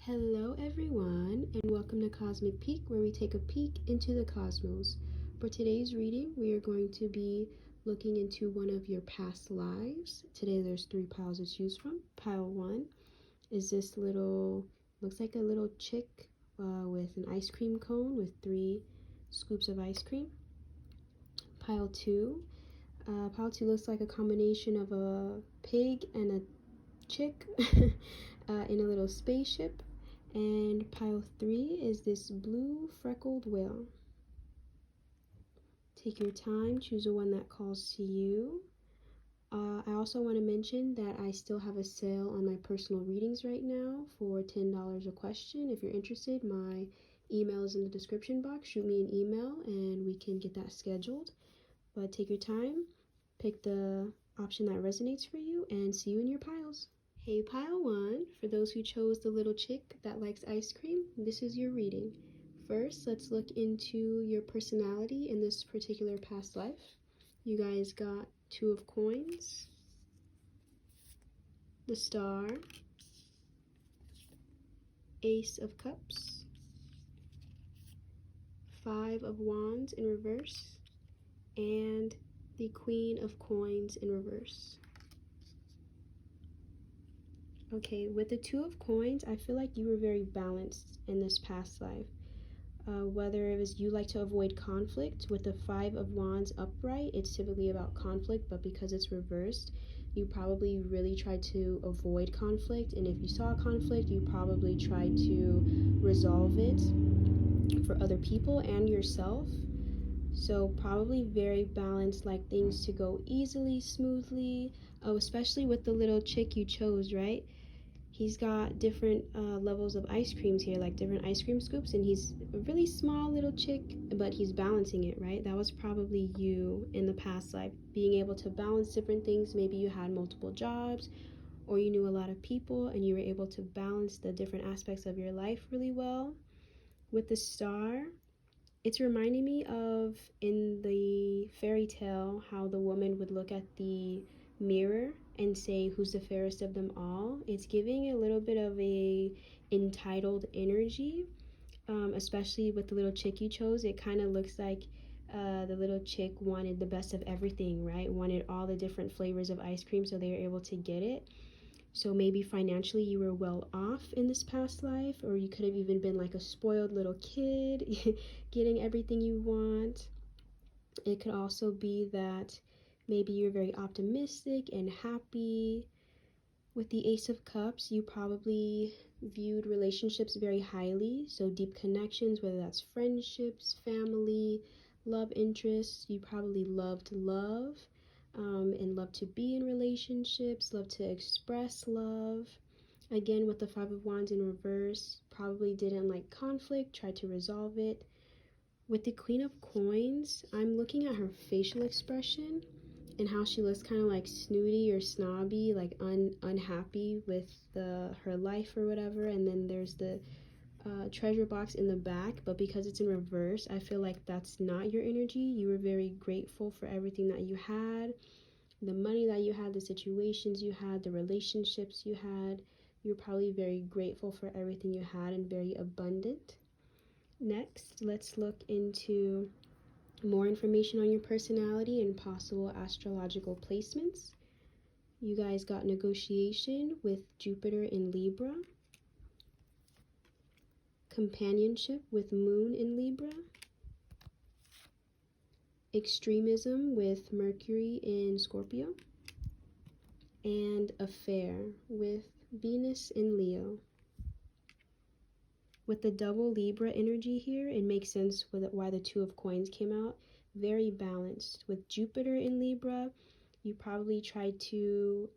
Hello everyone, and welcome to Cosmic Peek, where we take a peek into the cosmos. For today's reading, we are going to be looking into one of your past lives. Today there's 3 piles to choose from. Pile 1 is this looks like a little chick with an ice cream cone with 3 scoops of ice cream. Pile 2 looks like a combination of a pig and a chick in a little spaceship. And pile 3 is this blue freckled whale. Take your time, choose the one that calls to you. I also want to mention that I still have a sale on my personal readings right now for $10 a question. If you're interested, my email is in the description box. Shoot me an email and we can get that scheduled. But take your time, pick the option that resonates for you, and see you in your piles. Hey pile 1, for those who chose the little chick that likes ice cream, this is your reading. First, let's look into your personality in this particular past life. You guys got 2 of coins, the star, ace of cups, 5 of wands in reverse, and the queen of coins in reverse. Okay, with the 2 of coins, I feel like you were very balanced in this past life. Whether it was you like to avoid conflict, with the 5 of wands upright, it's typically about conflict, but because it's reversed, you probably really tried to avoid conflict, and if you saw conflict, you probably tried to resolve it for other people and yourself. So probably very balanced, like things to go easily, smoothly. Oh, especially with the little chick you chose, right? He's got different levels of ice creams here, like different ice cream scoops, and he's a really small little chick, but he's balancing it, right? That was probably you in the past life, being able to balance different things. Maybe you had multiple jobs, or you knew a lot of people, and you were able to balance the different aspects of your life really well. With the star, it's reminding me of in the fairy tale how the woman would look at the mirror and say who's the fairest of them all. It's giving a little bit of a entitled energy, especially with the little chick you chose. It kind of looks like the little chick wanted the best of everything, right? Wanted all the different flavors of ice cream, so they were able to get it. So maybe financially you were well off in this past life, or you could have even been like a spoiled little kid getting everything you want. It could also be that maybe you're very optimistic and happy. With the Ace of Cups, you probably viewed relationships very highly, so deep connections, whether that's friendships, family, love interests. You probably loved love, and love to be in relationships, love to express love. Again, with the 5 of Wands in reverse, probably didn't like conflict, tried to resolve it. With the Queen of Coins, I'm looking at her facial expression and how she looks kind of like snooty or snobby, like unhappy with her life or whatever. And then there's the treasure box in the back, but because it's in reverse, I feel like that's not your energy. You were very grateful for everything that you had, the money that you had, the situations you had, the relationships you had. You're probably very grateful for everything you had and very abundant. Next, let's look into more information on your personality and possible astrological placements. You guys got negotiation with Jupiter in Libra, companionship with Moon in Libra, extremism with Mercury in Scorpio, and affair with Venus in Leo. With the double Libra energy here, it makes sense with why the 2 of Coins came out. Very balanced. With Jupiter in Libra, you probably tried to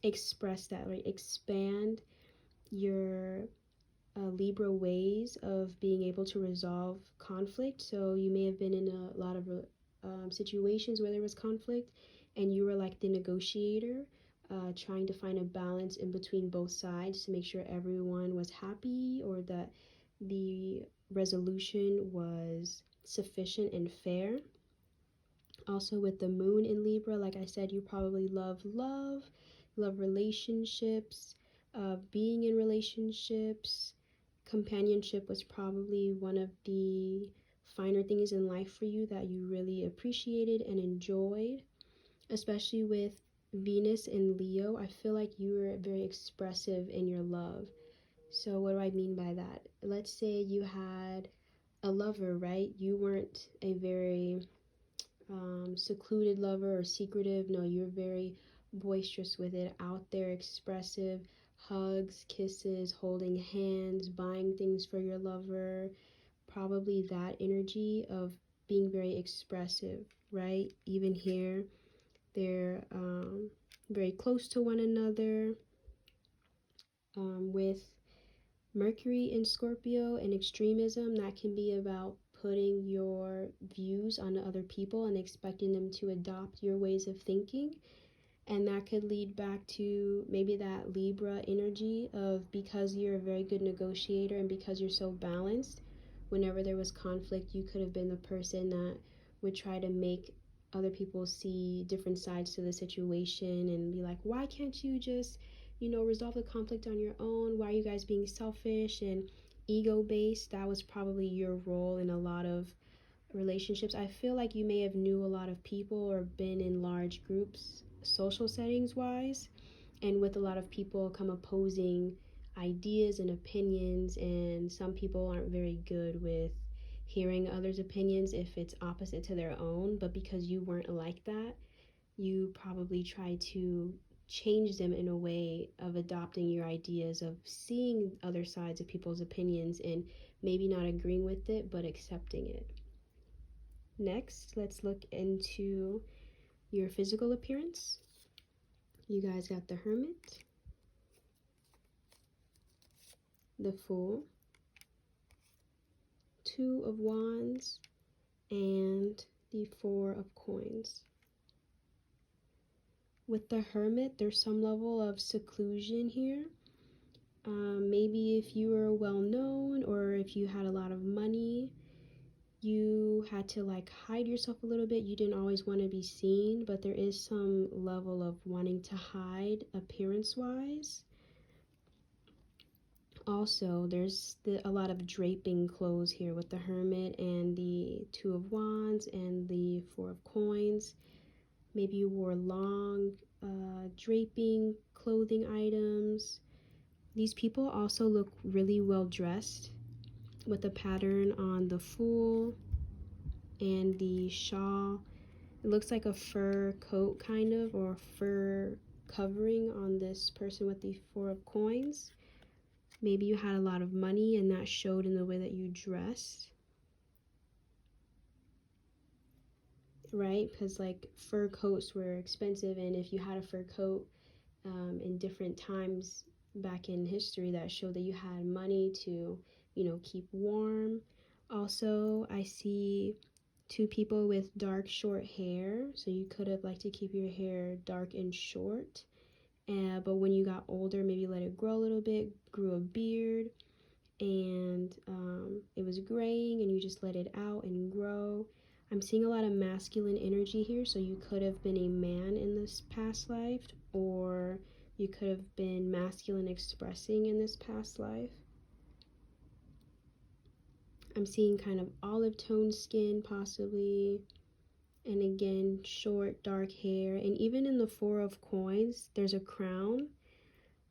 express that, right? Expand your Libra ways of being able to resolve conflict. So you may have been in a lot of situations where there was conflict, and you were like the negotiator, trying to find a balance in between both sides to make sure everyone was happy, or that the resolution was sufficient and fair. Also with the Moon in Libra, like I said, you probably love relationships, being in relationships. Companionship was probably one of the finer things in life for you that you really appreciated and enjoyed, especially with Venus and Leo. I feel like you were very expressive in your love. So what do I mean by that? Let's say you had a lover, right? You weren't a very secluded lover or secretive. No, you're very boisterous with it, out there, expressive, hugs, kisses, holding hands, buying things for your lover. Probably that energy of being very expressive, right? Even here, they're very close to one another. With Mercury in Scorpio and extremism, that can be about putting your views on other people and expecting them to adopt your ways of thinking. And that could lead back to maybe that Libra energy of, because you're a very good negotiator and because you're so balanced, whenever there was conflict, you could have been the person that would try to make other people see different sides to the situation and be like, why can't you just, resolve the conflict on your own? Why are you guys being selfish and ego based? That was probably your role in a lot of relationships. I feel like you may have knew a lot of people or been in large groups, social settings wise, and with a lot of people come opposing ideas and opinions, and some people aren't very good with hearing others' opinions if it's opposite to their own. But because you weren't like that, you probably try to change them in a way of adopting your ideas, of seeing other sides of people's opinions and maybe not agreeing with it but accepting it. Next, let's look into your physical appearance. You guys got the Hermit, the Fool, Two of Wands, and the Four of Coins. With the Hermit, there's some level of seclusion here. Maybe if you were well known or if you had a lot of money, you had to hide yourself a little bit. You didn't always want to be seen, but there is some level of wanting to hide appearance wise. Also, there's a lot of draping clothes here with the Hermit and the Two of Wands and the Four of Coins. Maybe you wore long draping clothing items. These people also look really well dressed with a pattern on the Fool and the shawl. It looks like a fur coat kind of, or fur covering on this person with the Four of Coins. Maybe you had a lot of money and that showed in the way that you dressed, right? Because fur coats were expensive, and if you had a fur coat in different times back in history, that showed that you had money to, keep warm. Also, I see two people with dark short hair, so you could have liked to keep your hair dark and short. But when you got older, maybe let it grow a little bit, grew a beard, and it was graying and you just let it out and grow. I'm seeing a lot of masculine energy here, so you could have been a man in this past life, or you could have been masculine expressing in this past life. I'm seeing kind of olive tone skin possibly, and again short dark hair. And even in the Four of Coins, there's a crown.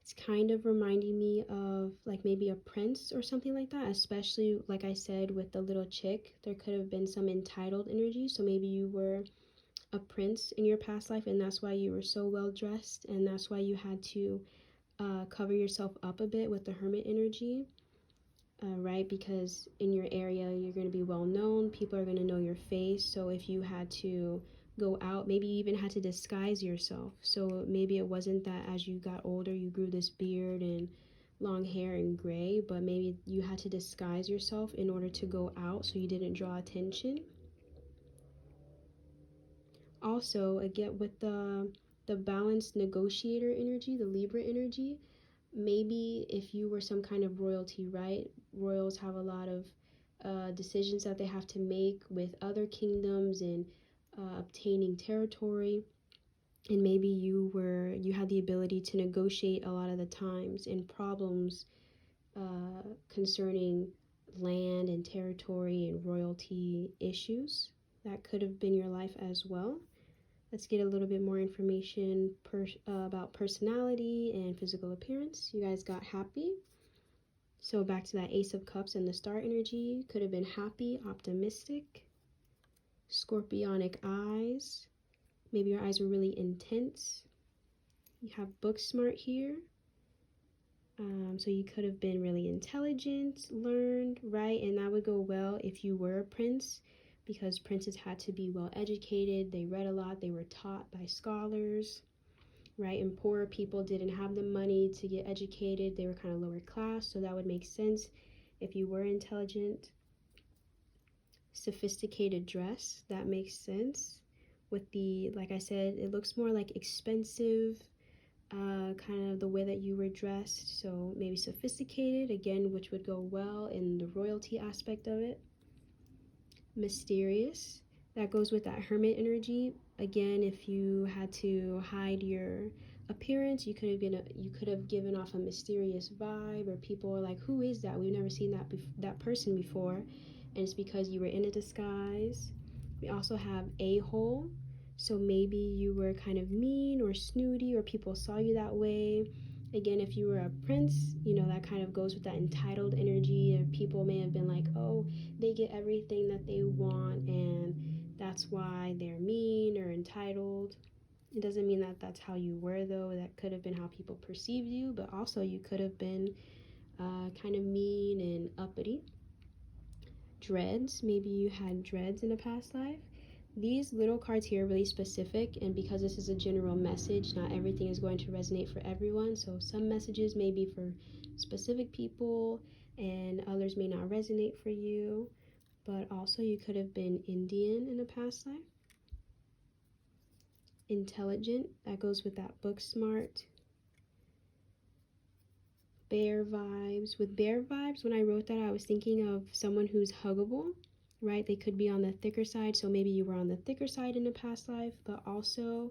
It's kind of reminding me of maybe a prince or something like that, especially like I said with the little chick, there could have been some entitled energy. So maybe you were a prince in your past life and that's why you were so well dressed, and that's why you had to cover yourself up a bit with the Hermit energy, right? Because in your area you're going to be well known, people are going to know your face. So if you had to go out, maybe you even had to disguise yourself. So maybe it wasn't that as you got older you grew this beard and long hair and gray, but maybe you had to disguise yourself in order to go out so you didn't draw attention. Also, again with the balanced negotiator energy, the Libra energy, maybe if you were some kind of royalty, right? Royals have a lot of decisions that they have to make with other kingdoms and obtaining territory. And maybe you had the ability to negotiate a lot of the times in problems concerning land and territory and royalty issues. That could have been your life as well. Let's get a little bit more information about personality and physical appearance. You guys got happy. So back to that Ace of Cups and the star energy. Could have been happy, optimistic, scorpionic eyes. Maybe your eyes were really intense. You have book smart here. So you could have been really intelligent, learned, right? And that would go well if you were a prince, because princes had to be well educated. They read a lot. They were taught by scholars, right? And poorer people didn't have the money to get educated. They were kind of lower class. So that would make sense if you were intelligent. Sophisticated dress, that makes sense. With the, like I said, it looks more like expensive, kind of the way that you were dressed. So maybe sophisticated, again, which would go well in the royalty aspect of it. Mysterious, that goes with that hermit energy. Again, if you had to hide your appearance, you could have given off a mysterious vibe, or people were like, who is that? We've never seen that person before. And it's because you were in a disguise. We also have a-hole. So maybe you were kind of mean or snooty, or people saw you that way. Again, if you were a prince, that kind of goes with that entitled energy. Or people may have been like, oh, they get everything that they want, and that's why they're mean or entitled. It doesn't mean that that's how you were, though. That could have been how people perceived you, but also you could have been kind of mean and uppity. Dreads, maybe you had dreads in a past life. These little cards here are really specific, and because this is a general message, not everything is going to resonate for everyone. So some messages may be for specific people and others may not resonate for you. But also you could have been Indian in a past life. Intelligent, that goes with that book smart. Bear vibes. With bear vibes, when I wrote that, I was thinking of someone who's huggable, right? They could be on the thicker side, so maybe you were on the thicker side in a past life. But also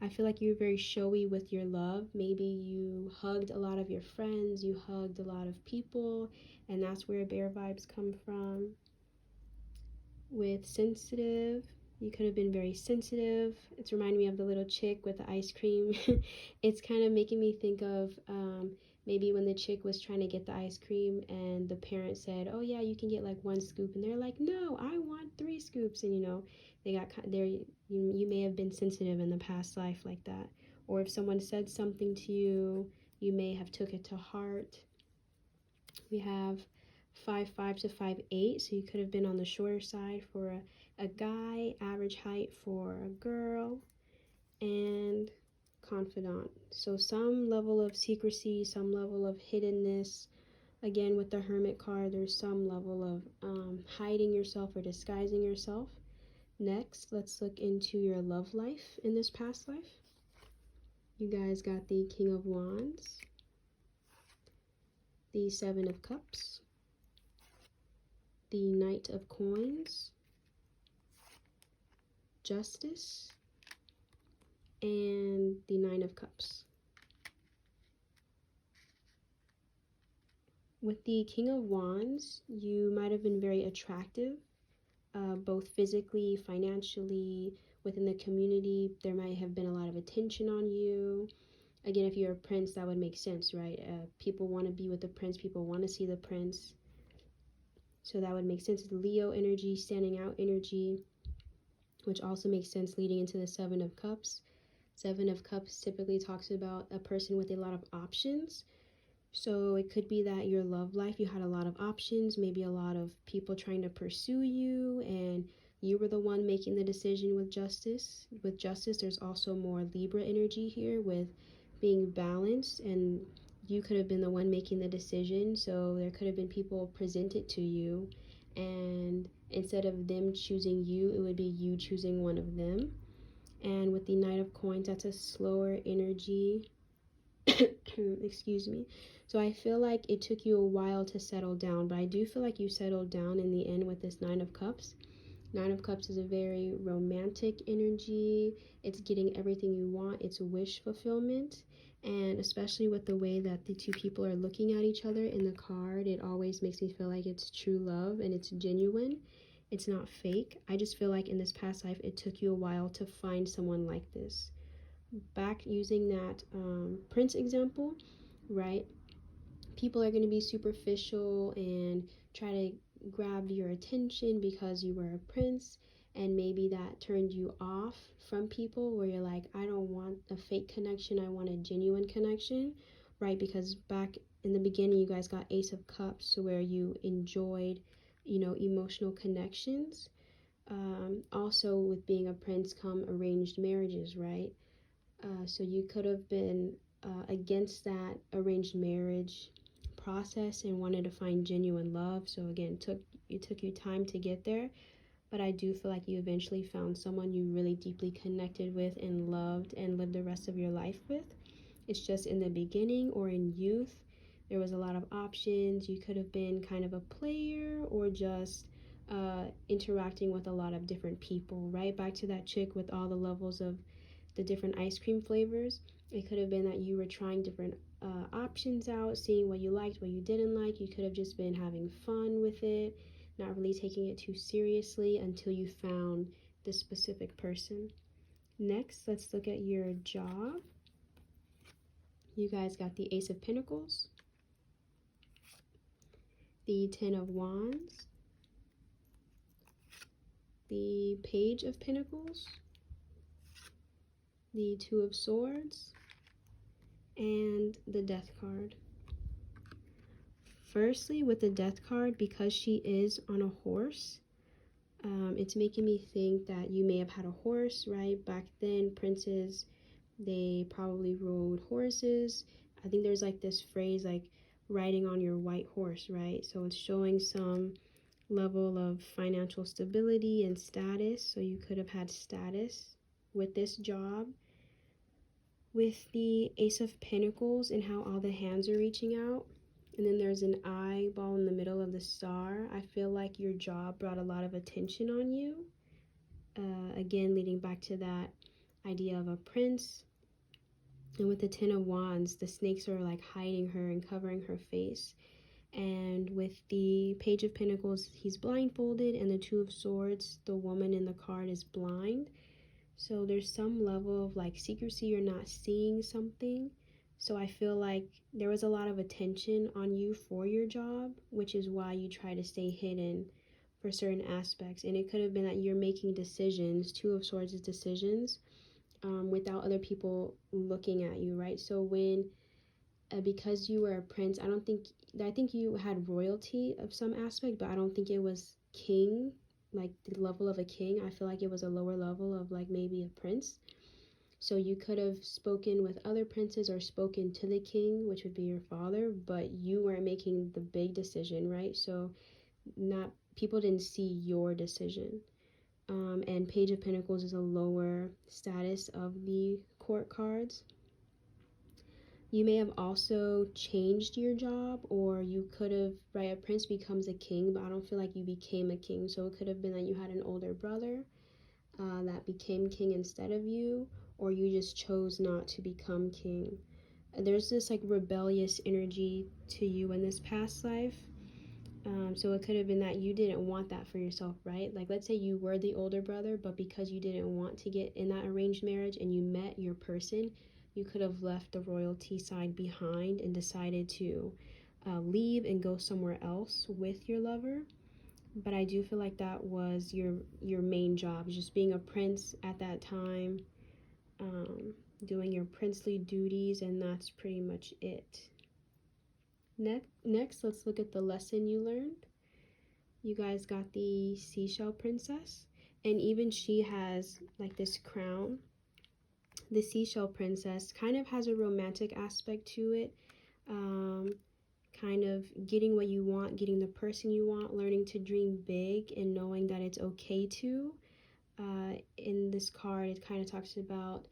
I feel like you were very showy with your love. Maybe you hugged a lot of your friends, you hugged a lot of people, and that's where bear vibes come from. With sensitive, you could have been very sensitive. It's reminding me of the little chick with the ice cream. It's kind of making me think of maybe when the chick was trying to get the ice cream and the parent said, oh yeah, you can get like 1 scoop, and they're like, no, I want 3 scoops. And they got there. You may have been sensitive in the past life like that. Or if someone said something to you, you may have took it to heart. We have 5'5" to 5'8", so you could have been on the shorter side for a guy, average height for a girl, and confidant. So some level of secrecy, some level of hiddenness. Again, with the Hermit card, there's some level of hiding yourself or disguising yourself. Next, let's look into your love life in this past life. You guys got the King of Wands, the Seven of Cups, the Knight of Coins, Justice, and the Nine of Cups. With the King of Wands, you might have been very attractive, both physically, financially, within the community. There might have been a lot of attention on you. Again, if you're a prince, that would make sense, right? People want to be with the prince. People want to see the prince. So that would make sense. Leo energy, standing out energy, which also makes sense leading into the Seven of Cups. Seven of Cups typically talks about a person with a lot of options. So it could be that your love life, you had a lot of options, maybe a lot of people trying to pursue you, and you were the one making the decision with justice. With justice, there's also more Libra energy here with being balanced, and you could have been the one making the decision. So there could have been people presented to you, and instead of them choosing you, it would be you choosing one of them. And with the Knight of Coins, that's a slower energy. Excuse me. So I feel like it took you a while to settle down, but I do feel like you settled down in the end with this Nine of Cups. Nine of Cups is a very romantic energy. It's getting everything you want. It's wish fulfillment. And especially with the way that the two people are looking at each other in the card, it always makes me feel like it's true love and it's genuine. It's not fake. I just feel like in this past life, it took you a while to find someone like this. Back using that Prince example, right? People are going to be superficial and try to grab your attention because you were a prince, and maybe that turned you off from people where you're like, I don't want a fake connection, I want a genuine connection, right? Because back in the beginning you guys got Ace of Cups, so where you enjoyed, emotional connections. Also with being a prince come arranged marriages, right? So you could have been against that arranged marriage process and wanted to find genuine love. So again, it took you time to get there, but I do feel like you eventually found someone you really deeply connected with and loved and lived the rest of your life with. It's just in the beginning or in youth, there was a lot of options. You could have been kind of a player or just interacting with a lot of different people, right? Back to that chick with all the levels of the different ice cream flavors. It could have been that you were trying different options out, seeing what you liked, what you didn't like. You could have just been having fun with it, not really taking it too seriously until you found this specific person. Next, let's look at your job. You guys got the Ace of Pentacles, the Ten of Wands, the Page of Pentacles, the Two of Swords, and the Death card. Firstly, with the Death card, because she is on a horse, it's making me think that you may have had a horse, right? Back then, princes, they probably rode horses. I think there's like this phrase like riding on your white horse, right? So it's showing some level of financial stability and status. So you could have had status with this job. With the Ace of Pentacles and how all the hands are reaching out, and then there's an eyeball in the middle of the star, I feel like your job brought a lot of attention on you. Again, leading back to that idea of a prince. And with the Ten of Wands, the snakes are like hiding her and covering her face. And with the Page of Pentacles, he's blindfolded, and the Two of Swords, the woman in the card, is blind. So there's some level of like secrecy, you're not seeing something. So I feel like there was a lot of attention on you for your job, which is why you try to stay hidden for certain aspects. And it could have been that you're making decisions, Two of Swords is decisions, without other people looking at you, right? So when, because you were a prince, I think you had royalty of some aspect, but I don't think it was king, like the level of a king. I feel like it was a lower level of like maybe a prince. So you could have spoken with other princes or spoken to the king, which would be your father, but you weren't making the big decision, right? So not people didn't see your decision. And Page of Pentacles is a lower status of the court cards. You may have also changed your job, or you could have, right, a prince becomes a king, but I don't feel like you became a king. So it could have been that you had an older brother that became king instead of you, or you just chose not to become king. There's this like rebellious energy to you in this past life. So it could have been that you didn't want that for yourself, right? Like let's say you were the older brother, but because you didn't want to get in that arranged marriage and you met your person, you could have left the royalty side behind and decided to leave and go somewhere else with your lover. But I do feel like that was your main job, just being a prince at that time, doing your princely duties, and that's pretty much it. Next, let's look at the lesson you learned. You guys got the Seashell Princess, and even she has like this crown. The Seashell Princess kind of has a romantic aspect to it, kind of getting what you want, getting the person you want, learning to dream big and knowing that it's okay to. In this card, it kind of talks about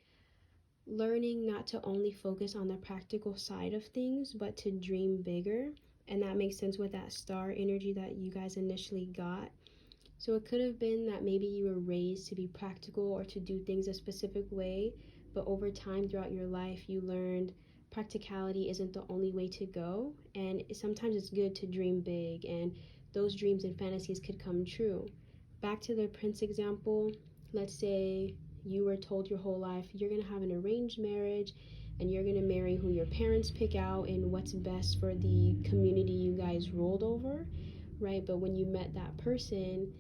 learning not to only focus on the practical side of things, but to dream bigger. And that makes sense with that star energy that you guys initially got. So it could have been that maybe you were raised to be practical or to do things a specific way, but over time throughout your life you learned practicality isn't the only way to go, and sometimes it's good to dream big, and those dreams and fantasies could come true. Back to the prince example, let's say you were told your whole life you're going to have an arranged marriage and you're going to marry who your parents pick out and what's best for the community you guys ruled over, right? But when you met that person,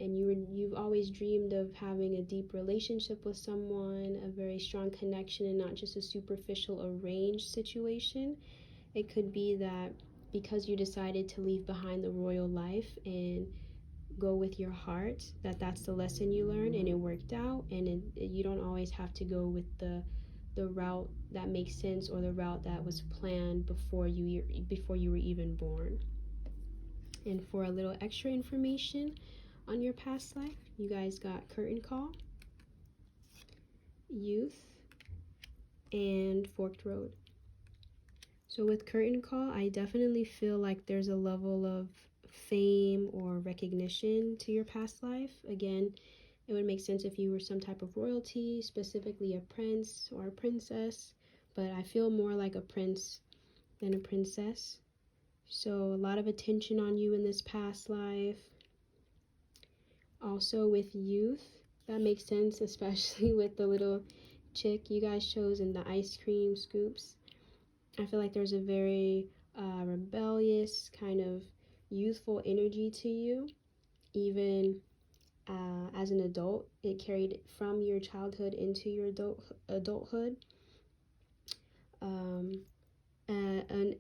and you've always dreamed of having a deep relationship with someone, a very strong connection, and not just a superficial arranged situation. It could be that because you decided to leave behind the royal life and go with your heart, that's the lesson you learned and it worked out, and you don't always have to go with the route that makes sense or the route that was planned before you were even born. And for a little extra information on your past life, you guys got curtain call, youth, and forked road. So with curtain call, I definitely feel like there's a level of fame or recognition to your past life. Again, it would make sense if you were some type of royalty, specifically a prince or a princess, but I feel more like a prince than a princess. So a lot of attention on you in this past life. Also with youth, that makes sense, especially with the little chick you guys chose in the ice cream scoops. I feel like there's a very rebellious kind of youthful energy to you. Even as an adult, it carried from your childhood into your adulthood.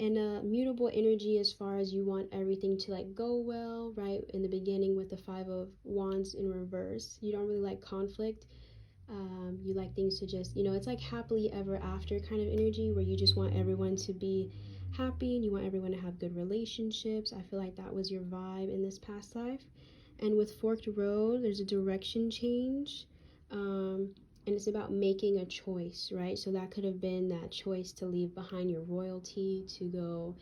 And a mutable energy as far as you want everything to like go well, right? In the beginning with the 5 of Wands in reverse, you don't really like conflict. You like things to just, it's like happily ever after kind of energy where you just want everyone to be happy and you want everyone to have good relationships. I feel like that was your vibe in this past life. And with forked road, there's a direction change. And it's about making a choice, right? So that could have been that choice to leave behind your royalty, to go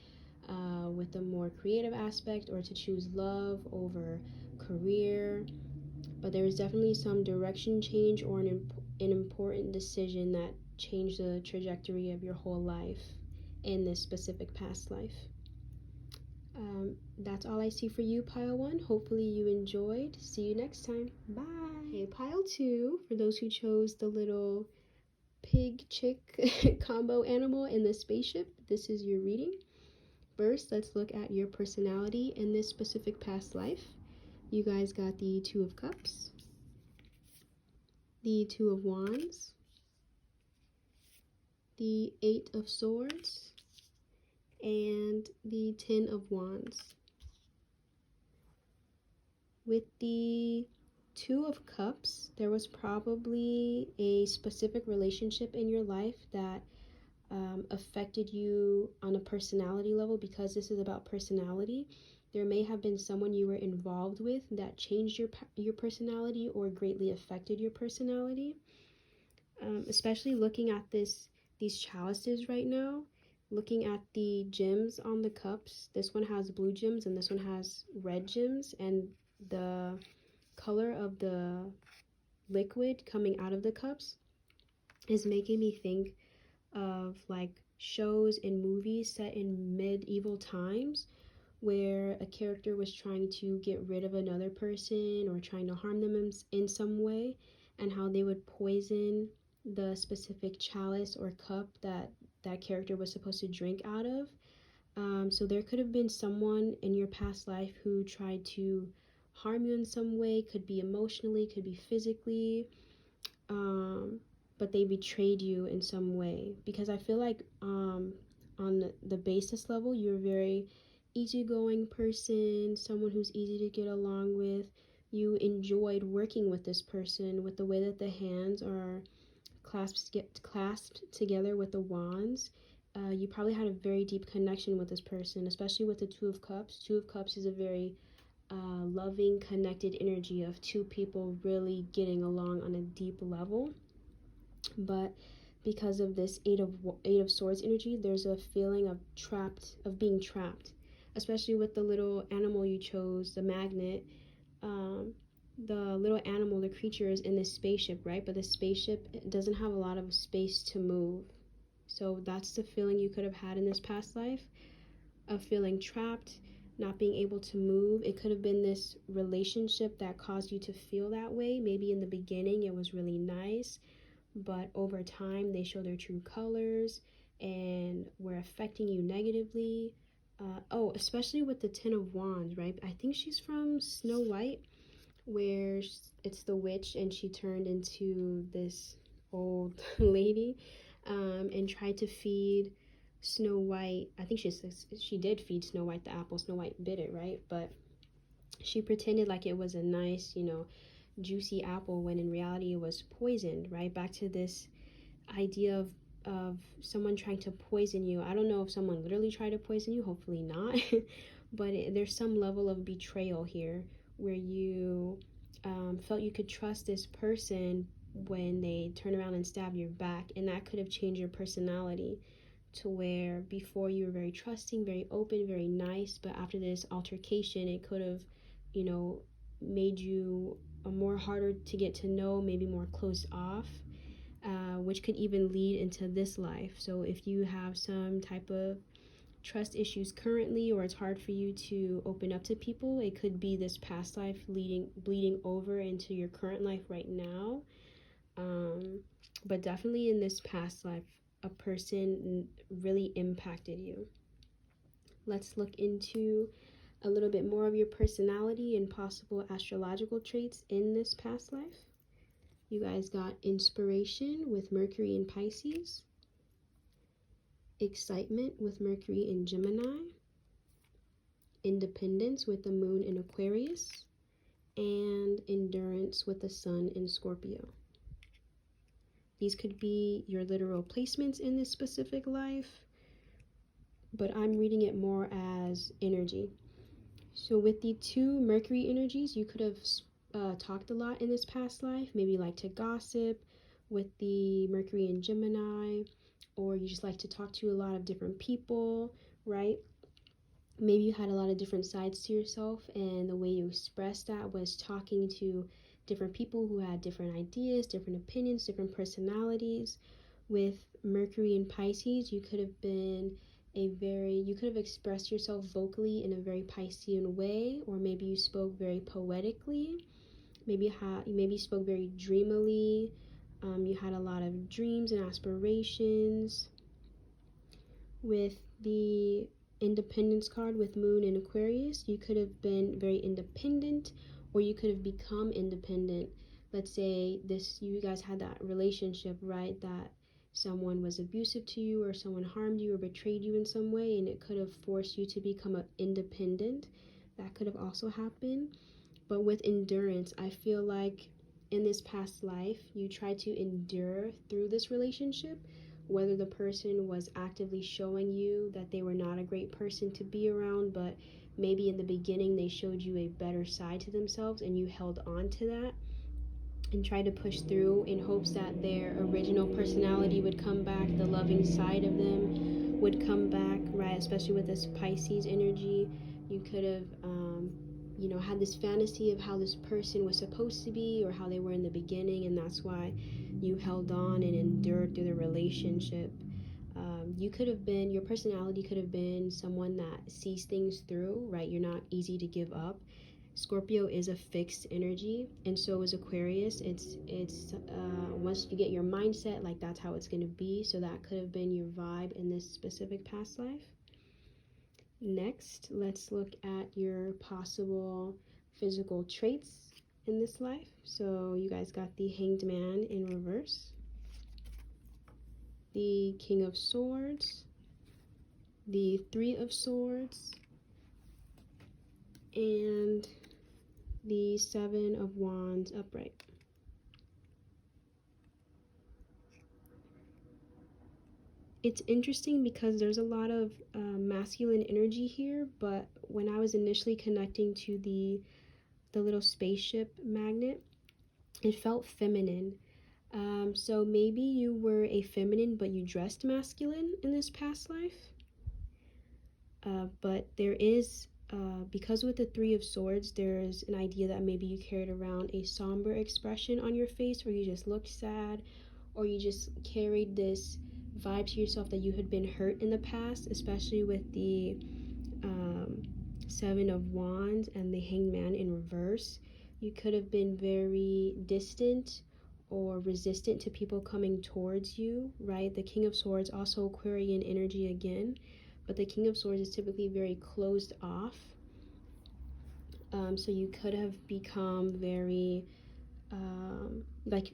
with a more creative aspect, or to choose love over career. But there was definitely some direction change or an important decision that changed the trajectory of your whole life in this specific past life. That's all I see for you, pile 1. Hopefully you enjoyed. See you next time. Bye. Hey, pile 2, for those who chose the little pig chick combo animal in the spaceship, this is your reading. First, let's look at your personality in this specific past life. You guys got the 2 of Cups, the 2 of Wands, the 8 of Swords, and the 10 of Wands. With the 2 of Cups, there was probably a specific relationship in your life that affected you on a personality level. Because this is about personality, there may have been someone you were involved with that changed your personality or greatly affected your personality. Especially looking at these chalices right now, looking at the gems on the cups. This one has blue gems and this one has red gems, and the color of the liquid coming out of the cups is making me think of like shows and movies set in medieval times where a character was trying to get rid of another person or trying to harm them in some way, and how they would poison the specific chalice or cup that character was supposed to drink out of. So there could have been someone in your past life who tried to harm you in some way. Could be emotionally, could be physically, but they betrayed you in some way. Because I feel like on the basis level, you're a very easygoing person, someone who's easy to get along with. You enjoyed working with this person with the way that the hands are clasped together with the wands. You probably had a very deep connection with this person, especially with the 2 of Cups. 2 of Cups is a very loving, connected energy of 2 people really getting along on a deep level. But because of this 8 of Swords energy, there's a feeling of being trapped, especially with the little animal you chose, the magnet. the little animal, the creature is in this spaceship, right? But the spaceship doesn't have a lot of space to move. So that's the feeling you could have had in this past life, of feeling trapped, not being able to move. It could have been this relationship that caused you to feel that way. Maybe in the beginning it was really nice, but over time they show their true colors and were affecting you negatively. Especially with the Ten of Wands, right? I think she's from Snow White, where it's the witch and she turned into this old lady, and tried to feed Snow White. I think she did feed Snow White the apple. Snow White bit it, right? But she pretended like it was a nice, juicy apple, when in reality it was poisoned, right? Back to this idea of someone trying to poison you. I don't know if someone literally tried to poison you, hopefully not. But there's some level of betrayal here, where you felt you could trust this person when they turn around and stab your back, and that could have changed your personality, to where before you were very trusting, very open, very nice, but after this altercation it could have, made you more harder to get to know, maybe more closed off, which could even lead into this life. So if you have some type of trust issues currently, or it's hard for you to open up to people, it could be this past life bleeding over into your current life right now. But definitely in this past life, a person really impacted you. Let's look into a little bit more of your personality and possible astrological traits in this past life. You guys got inspiration with Mercury in Pisces, excitement with Mercury in Gemini, independence with the moon in Aquarius, and endurance with the sun in Scorpio. These could be your literal placements in this specific life, but I'm reading it more as energy. So with the two Mercury energies, you could have talked a lot in this past life, maybe like to gossip with the Mercury in Gemini, or you just like to talk to a lot of different people, right? Maybe you had a lot of different sides to yourself, and the way you expressed that was talking to different people who had different ideas, different opinions, different personalities. With Mercury in Pisces, you could have expressed yourself vocally in a very Piscean way, or maybe you spoke very poetically. Maybe you spoke very dreamily. You had a lot of dreams and aspirations. With the Independence card with Moon in Aquarius, you could have been very independent, or you could have become independent. Let's say you guys had that relationship, right, that someone was abusive to you, or someone harmed you or betrayed you in some way, and it could have forced you to become independent. That could have also happened. But with endurance, I feel like in this past life, you tried to endure through this relationship, whether the person was actively showing you that they were not a great person to be around, but maybe in the beginning they showed you a better side to themselves, and you held on to that and tried to push through in hopes that their original personality would come back, the loving side of them would come back, right? Especially with this Pisces energy, you could have had this fantasy of how this person was supposed to be, or how they were in the beginning, and that's why you held on and endured through the relationship. Your personality could have been someone that sees things through, right? You're not easy to give up. Scorpio is a fixed energy, and so is Aquarius. It's once you get your mindset, like, that's how it's going to be. So that could have been your vibe in this specific past life. Next, let's look at your possible physical traits in this life. So you guys got the Hanged Man in reverse, the King of Swords, the Three of Swords, and the Seven of Wands upright. It's interesting because there's a lot of masculine energy here, but when I was initially connecting to the little spaceship magnet, it felt feminine. So maybe you were a feminine, but you dressed masculine in this past life. But there is because with the Three of Swords, there's an idea that maybe you carried around a somber expression on your face, or you just looked sad, or you just carried this vibe to yourself that you had been hurt in the past, especially with the Seven of Wands and the Hanged Man in reverse. You could have been very distant or resistant to people coming towards you, right? The King of Swords, also Aquarian energy again, but the King of Swords is typically very closed off. So you could have become very like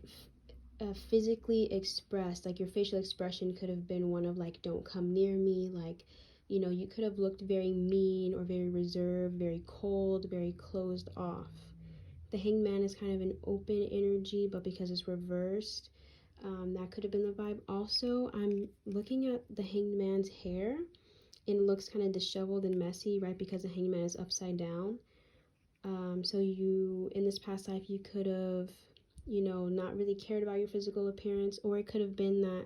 physically expressed, like your facial expression could have been one of like, don't come near me, like, you know, you could have looked very mean or very reserved, very cold, very closed off. The Hanged Man is kind of an open energy, but because it's reversed, that could have been the vibe. Also, I'm looking at the Hanged Man's hair, and it looks kind of disheveled and messy, right? Because the Hanged Man is upside down. So you, in this past life, you could have, you know, not really cared about your physical appearance, or it could have been that,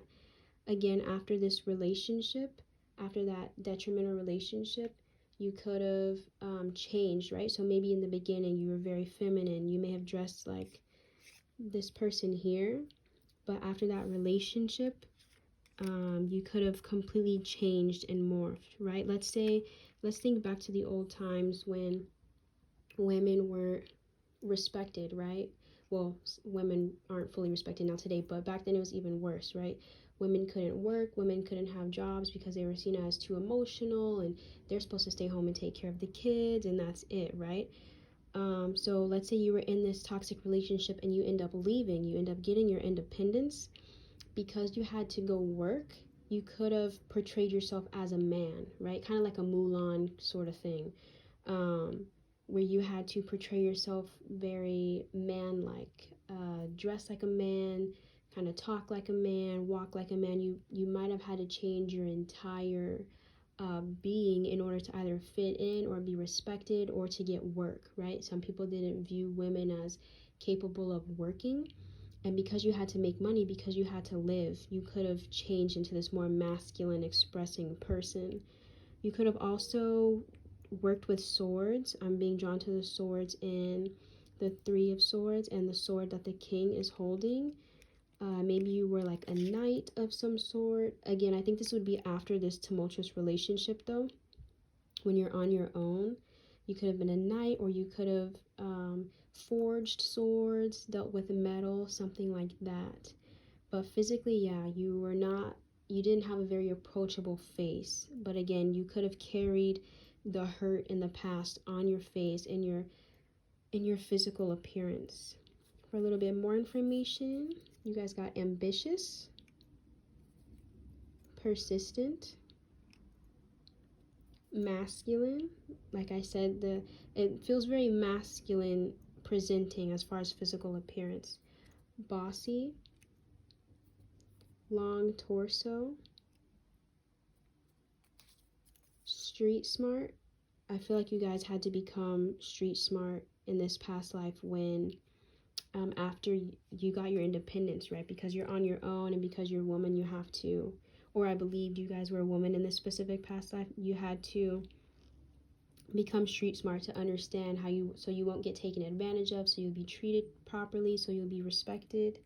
again, after this relationship, after that detrimental relationship, you could have changed, right? So maybe in the beginning you were very feminine, you may have dressed like this person here, but after that relationship, you could have completely changed and morphed, right? Let's think back to the old times when women were respected, right? Well, women aren't fully respected now today, but back then it was even worse, right? Women couldn't work, women couldn't have jobs because they were seen as too emotional, and they're supposed to stay home and take care of the kids, and that's it, right? So let's say you were in this toxic relationship and you end up leaving, you end up getting your independence because you had to go work. You could have portrayed yourself as a man, right? Kind of like a Mulan sort of thing. Where you had to portray yourself very man-like, dress like a man, kind of talk like a man, walk like a man. You might have had to change your entire being in order to either fit in or be respected or to get work, right? Some people didn't view women as capable of working, and because you had to make money, because you had to live, you could have changed into this more masculine expressing person. You could have also worked with swords. I'm being drawn to the swords in the Three of Swords and the sword that the king is holding. Maybe you were like a knight of some sort. Again, I think this would be after this tumultuous relationship, though. When you're on your own, you could have been a knight, or you could have forged swords, dealt with metal, something like that. But physically, yeah, you didn't have a very approachable face. But again, you could have carried the hurt in the past on your face, in your physical appearance. For a little bit more information, you guys got ambitious, persistent, masculine. Like I said, it feels very masculine presenting as far as physical appearance. Bossy, long torso, street smart. I feel like you guys had to become street smart in this past life when after you got your independence, right? Because you're on your own, and because you're a woman, you have to, or I believed you guys were a woman in this specific past life, you had to become street smart to understand how so you won't get taken advantage of, so you'll be treated properly, so you'll be respected.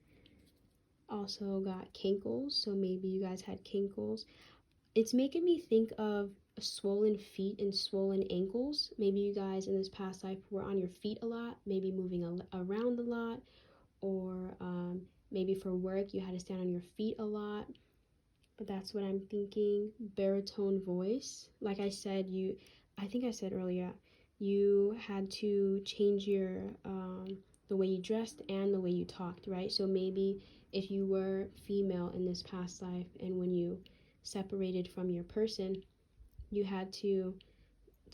Also got kinkles, so maybe you guys had kinkles. It's making me think of swollen feet and swollen ankles. Maybe you guys in this past life were on your feet a lot, maybe moving around a lot, or maybe for work you had to stand on your feet a lot. But that's what I'm thinking. Baritone voice. Like I said, I think I said earlier, you had to change your the way you dressed and the way you talked, right? So maybe if you were female in this past life, and when you separated from your person, you had to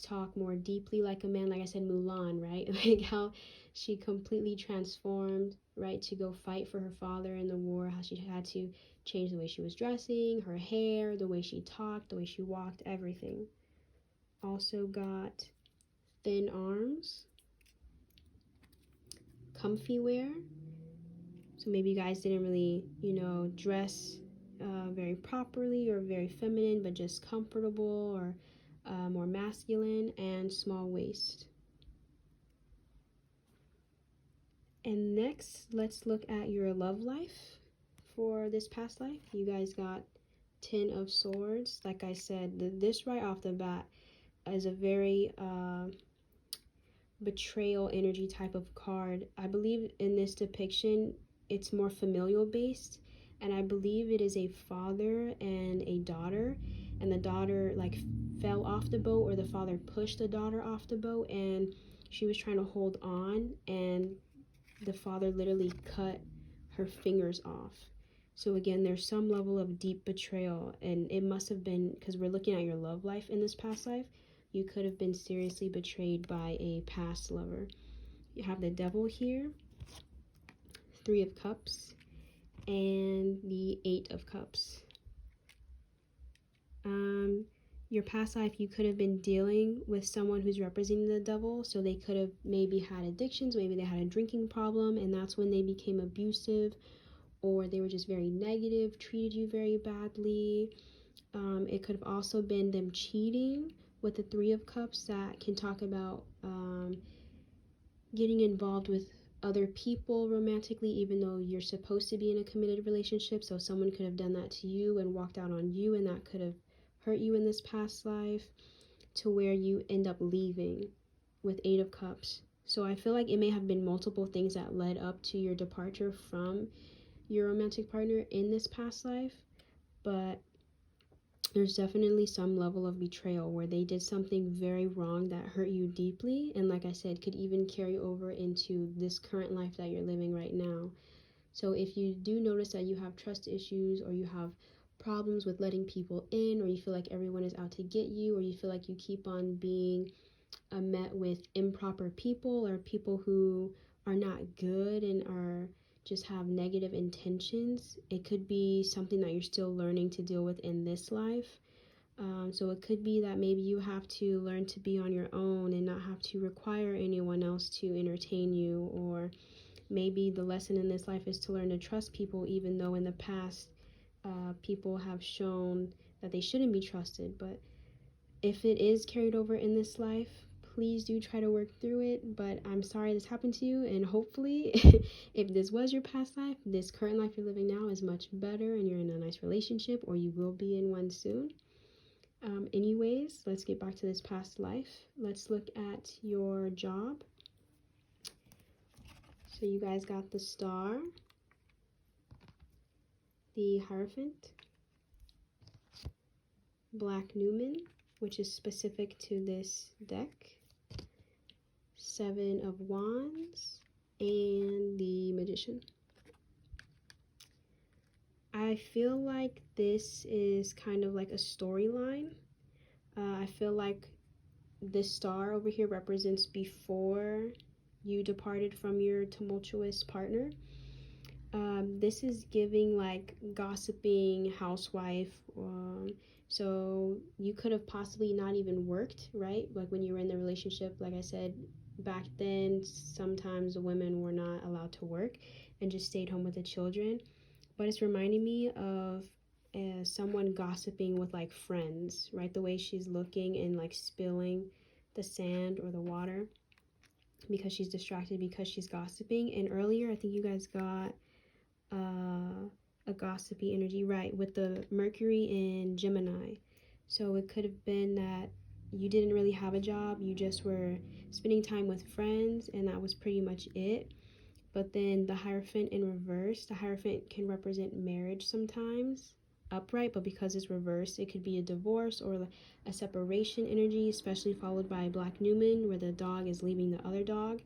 talk more deeply like a man. Like I said, Mulan, right? Like how she completely transformed, right, to go fight for her father in the war. How she had to change the way she was dressing, her hair, the way she talked, the way she walked, everything. Also got thin arms, comfy wear. So maybe you guys didn't really, dress very properly or very feminine, but just comfortable, or more masculine, and small waist. And next, let's look at your love life for this past life. You guys got 10 of Swords. Like I said, this right off the bat is a very betrayal energy type of card. I believe in this depiction, it's more familial based, and I believe it is a father and a daughter, and the daughter like fell off the boat, or the father pushed the daughter off the boat, and she was trying to hold on, and the father literally cut her fingers off. So again, there's some level of deep betrayal, and it must have been, because we're looking at your love life in this past life, you could have been seriously betrayed by a past lover. You have the Devil here, 3 of Cups, and the 8 of Cups. Your past life, you could have been dealing with someone who's representing the devil, so they could have maybe had addictions, maybe they had a drinking problem, and that's when they became abusive, or they were just very negative, treated you very badly. It could have also been them cheating with the 3 of Cups. That can talk about getting involved with other people romantically, even though you're supposed to be in a committed relationship. So someone could have done that to you and walked out on you, and that could have hurt you in this past life, to where you end up leaving with 8 of Cups. So I feel like it may have been multiple things that led up to your departure from your romantic partner in this past life, but there's definitely some level of betrayal where they did something very wrong that hurt you deeply, and like I said, could even carry over into this current life that you're living right now. So if you do notice that you have trust issues, or you have problems with letting people in, or you feel like everyone is out to get you, or you feel like you keep on being met with improper people, or people who are not good and are just have negative intentions, it could be something that you're still learning to deal with in this life. So it could be that maybe you have to learn to be on your own and not have to require anyone else to entertain you, or maybe the lesson in this life is to learn to trust people, even though in the past people have shown that they shouldn't be trusted. But if it is carried over in this life, please do try to work through it. But I'm sorry this happened to you, and hopefully if this was your past life, this current life you're living now is much better, and you're in a nice relationship, or you will be in one soon. Anyways, let's get back to this past life. Let's look at your job. So you guys got the Star, the Hierophant, Black Newman, which is specific to this deck, 7 of Wands, and the Magician. I feel like this is kind of like a storyline. I feel like this star over here represents before you departed from your tumultuous partner. This is giving like gossiping housewife. So you could have possibly not even worked, right? Like when you were in the relationship, like I said, back then, sometimes women were not allowed to work and just stayed home with the children. But it's reminding me of someone gossiping with like friends, right? The way she's looking and like spilling the sand or the water because she's distracted, because she's gossiping. And earlier, I think you guys got a gossipy energy, right, with the Mercury in Gemini. So it could have been that you didn't really have a job, you just were spending time with friends, and that was pretty much it. But then the Hierophant in reverse, the Hierophant can represent marriage sometimes, upright, but because it's reversed, it could be a divorce or a separation energy, especially followed by Black Newman, where the dog is leaving the other dog.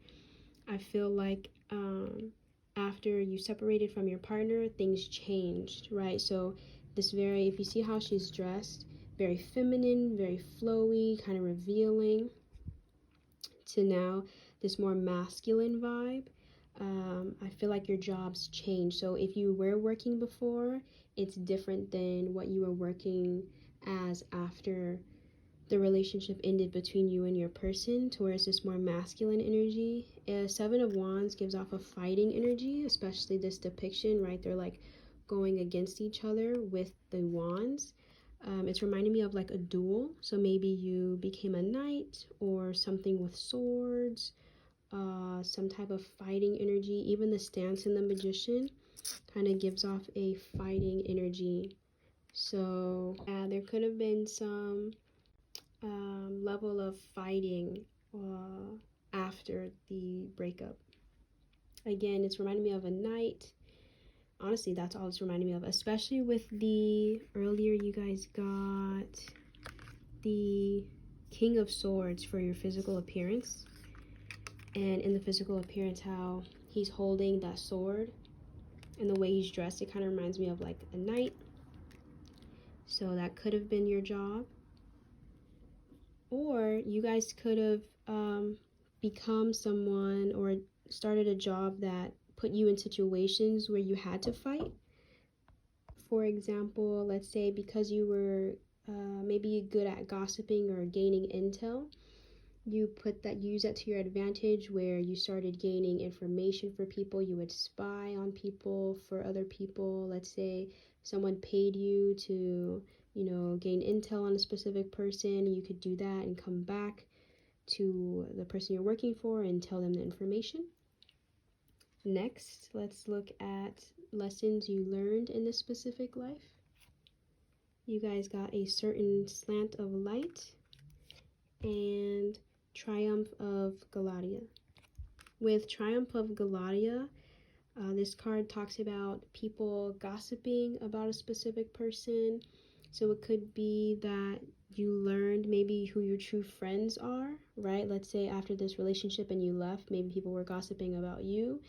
I feel like after you separated from your partner, things changed, right? So this if you see how she's dressed, very feminine, very flowy, kind of revealing, to now this more masculine vibe. I feel like your job's changed. So if you were working before, it's different than what you were working as after the relationship ended between you and your person, to where it's this more masculine energy. 7 of Wands gives off a fighting energy, especially this depiction, right? They're like going against each other with the wands. It's reminding me of like a duel. So maybe you became a knight or something with swords, some type of fighting energy. Even the stance in the magician kind of gives off a fighting energy. So yeah, there could have been some level of fighting after the breakup. Again, it's reminding me of a knight. Honestly, that's all it's reminding me of, especially with the earlier you guys got the King of Swords for your physical appearance. And in the physical appearance, how he's holding that sword and the way he's dressed, it kind of reminds me of like a knight. So that could have been your job. Or you guys could have become someone or started a job that put you in situations where you had to fight. For example, let's say because you were maybe good at gossiping or gaining intel, you use that to your advantage where you started gaining information for people. You would spy on people for other people. Let's say someone paid you to, gain intel on a specific person. You could do that and come back to the person you're working for and tell them the information. Next, let's look at lessons you learned in this specific life. You guys got a certain slant of light and Triumph of Galatia. With Triumph of Galatia, this card talks about people gossiping about a specific person. So it could be that you learned maybe who your true friends are, right? Let's say after this relationship and you left, maybe people were gossiping about you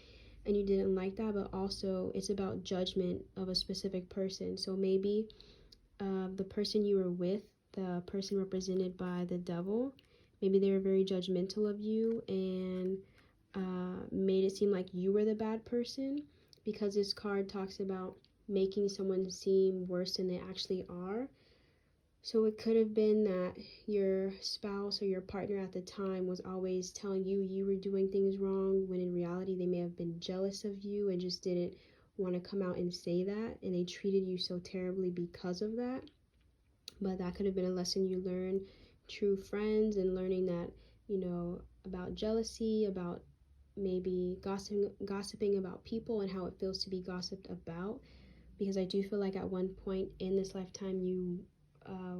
and you didn't like that, but also it's about judgment of a specific person. So maybe the person you were with, the person represented by the devil, maybe they were very judgmental of you and made it seem like you were the bad person, because this card talks about making someone seem worse than they actually are. So it could have been that your spouse or your partner at the time was always telling you you were doing things wrong, when in reality they may have been jealous of you and just didn't want to come out and say that, and they treated you so terribly because of that. But that could have been a lesson you learned, true friends, and learning that, about jealousy, about maybe gossiping about people and how it feels to be gossiped about. Because I do feel like at one point in this lifetime you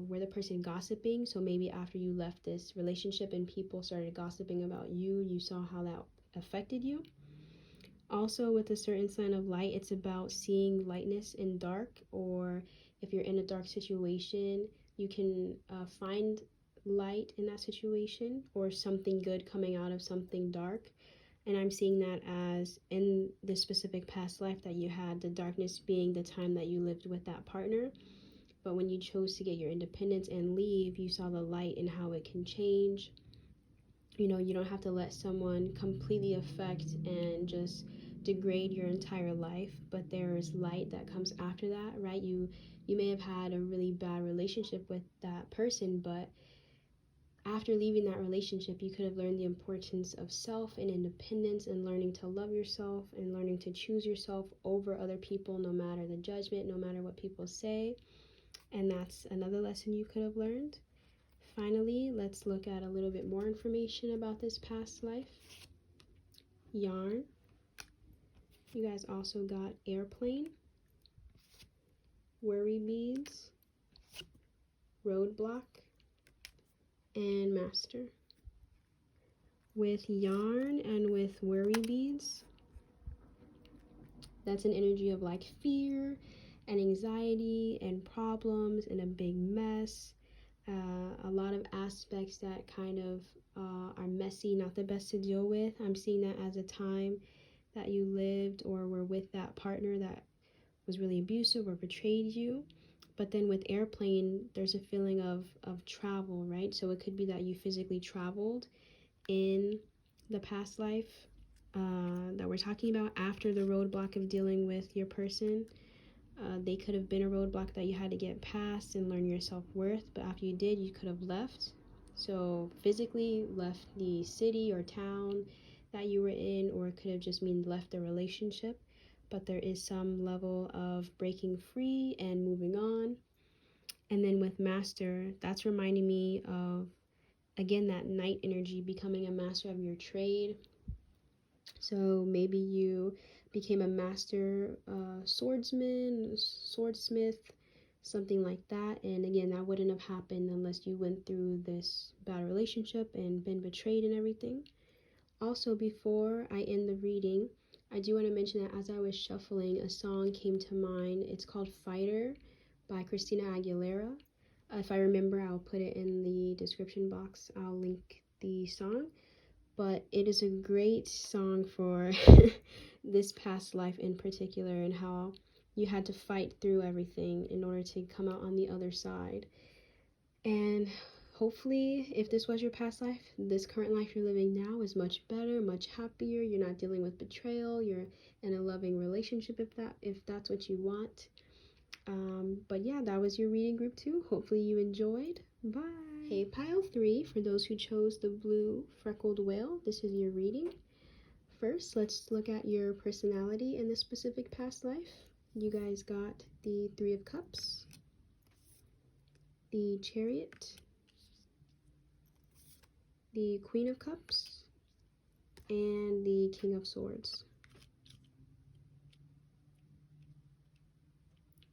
were the person gossiping. So maybe after you left this relationship and people started gossiping about you, you saw how that affected you. Also, with a certain sign of light, it's about seeing lightness in dark, or if you're in a dark situation, you can find light in that situation or something good coming out of something dark. And I'm seeing that as in this specific past life that you had, the darkness being the time that you lived with that partner. But when you chose to get your independence and leave, you saw the light and how it can change. You don't have to let someone completely affect and just degrade your entire life, but there is light that comes after that, right? You may have had a really bad relationship with that person, but after leaving that relationship, you could have learned the importance of self and independence and learning to love yourself and learning to choose yourself over other people, no matter the judgment, no matter what people say. And that's another lesson you could have learned. Finally, let's look at a little bit more information about this past life. Yarn. You guys also got airplane, worry beads, roadblock, and master. With yarn and with worry beads, that's an energy of like fear and anxiety and problems and a big mess. A lot of aspects that kind of are messy, not the best to deal with. I'm seeing that as a time that you lived or were with that partner that was really abusive or betrayed you. But then with airplane, there's a feeling of travel, right? So it could be that you physically traveled in the past life that we're talking about after the roadblock of dealing with your person. They could have been a roadblock that you had to get past and learn your self-worth, but after you did, you could have left. So physically left the city or town that you were in, or it could have just mean left the relationship. But there is some level of breaking free and moving on. And then with master, that's reminding me of, again, that knight energy, becoming a master of your trade. So maybe you became a master swordsman, swordsmith, something like that. And again, that wouldn't have happened unless you went through this bad relationship and been betrayed and everything. Also, before I end the reading, I do want to mention that as I was shuffling, a song came to mind. It's called Fighter by Christina Aguilera. If I remember, I'll put it in the description box. I'll link the song. But it is a great song for this past life in particular, and how you had to fight through everything in order to come out on the other side. And hopefully, if this was your past life, this current life you're living now is much better, much happier. You're not dealing with betrayal. You're in a loving relationship if that's what you want. But yeah, that was your reading, group 2. Hopefully you enjoyed. Bye. Hey, pile 3, for those who chose the blue freckled whale, this is your reading. First, let's look at your personality in this specific past life. You guys got the 3 of Cups, the Chariot, the Queen of Cups, and the King of Swords.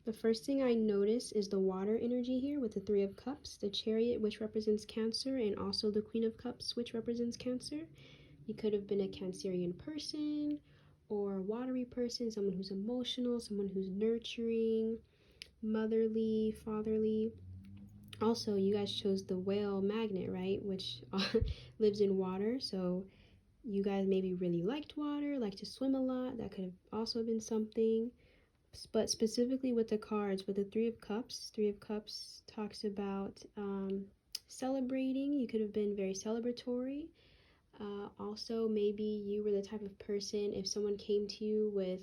The first thing I notice is the water energy here with the 3 of Cups, the Chariot, which represents Cancer, and also the Queen of Cups, which represents Cancer. You could have been a Cancerian person or a watery person, someone who's emotional, someone who's nurturing, motherly, fatherly. Also, you guys chose the whale magnet, right? Which lives in water. So you guys maybe really liked water, like to swim a lot. That could have also been something. But specifically with the cards, with the 3 of Cups talks about celebrating. You could have been very celebratory. Also, maybe you were the type of person, if someone came to you with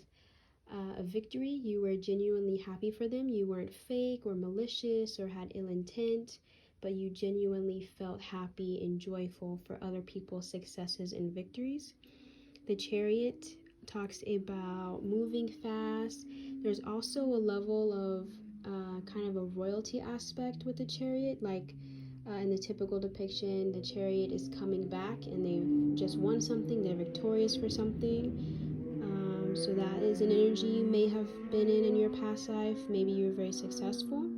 a victory, you were genuinely happy for them. You weren't fake or malicious or had ill intent, but you genuinely felt happy and joyful for other people's successes and victories. The Chariot talks about moving fast. There's also a level of kind of a royalty aspect with the Chariot, like in the typical depiction, the Chariot is coming back and they've just won something, they're victorious for something. So that is an energy you may have been in your past life. Maybe you're very successful.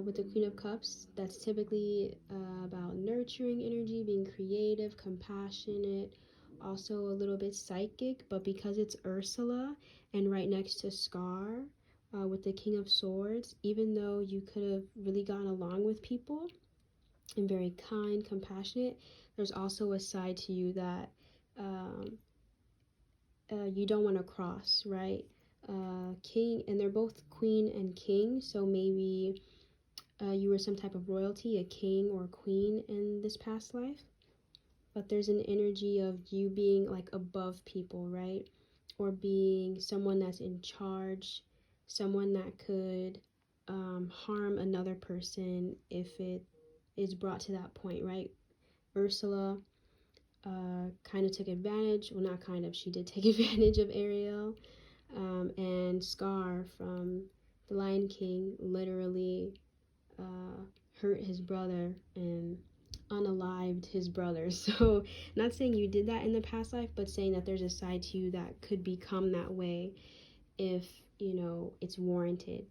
With the Queen of Cups, that's typically about nurturing energy, being creative, compassionate, also a little bit psychic. But because it's Ursula and right next to Scar, with the King of Swords, even though you could have really gotten along with people and very kind, compassionate, there's also a side to you that you don't want to cross, right? King, and they're both queen and king, so maybe you were some type of royalty, a king or a queen in this past life. But there's an energy of you being like above people, right? Or being someone that's in charge, someone that could harm another person if it is brought to that point, right? Ursula kind of took advantage, well, not kind of, she did take advantage of Ariel, and Scar from The Lion King literally hurt his brother and unalived his brother. So not saying you did that in the past life, but saying that there's a side to you that could become that way if, you know, it's warranted.